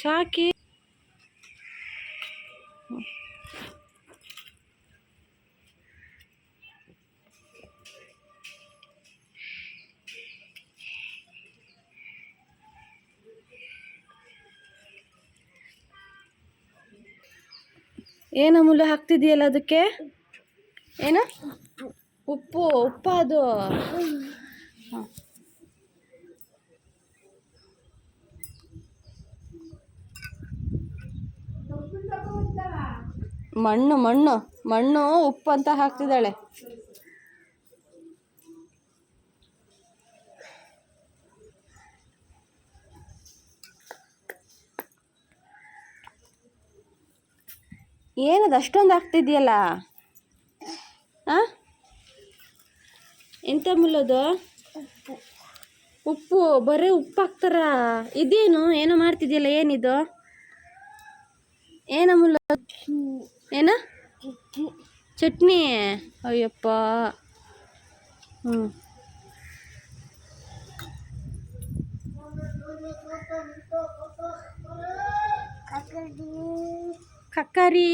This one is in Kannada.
ಶಾಕಿ ಏನು ಮುಳ್ಳು ಹಾಕ್ತಿದೆಯಲ್ಲ ಅದಕ್ಕೆ? ಏನು ಉಪ್ಪು? ಅದು ಮಣ್ಣು ಮಣ್ಣು ಮಣ್ಣು ಉಪ್ಪು ಅಂತ ಹಾಕ್ತಿದ್ದಾಳೆ. ಏನದು ಅಷ್ಟೊಂದು ಹಾಕ್ತಿದ್ಯಲ್ಲ? ಎಂತ ಮುಲ್ಲದು? ಉಪ್ಪು? ಬರೀ ಉಪ್ಪು ಹಾಕ್ತಾರ? ಇದೇನು ಏನೋ ಮಾಡ್ತಿದ್ಯಲ್ಲ, ಏನಿದು? ಏನ ಮುಲ್ಲ? ಏನ ಚಟ್ನಿ? ಅಯ್ಯಪ್ಪ. ಕಕ್ಕರಿ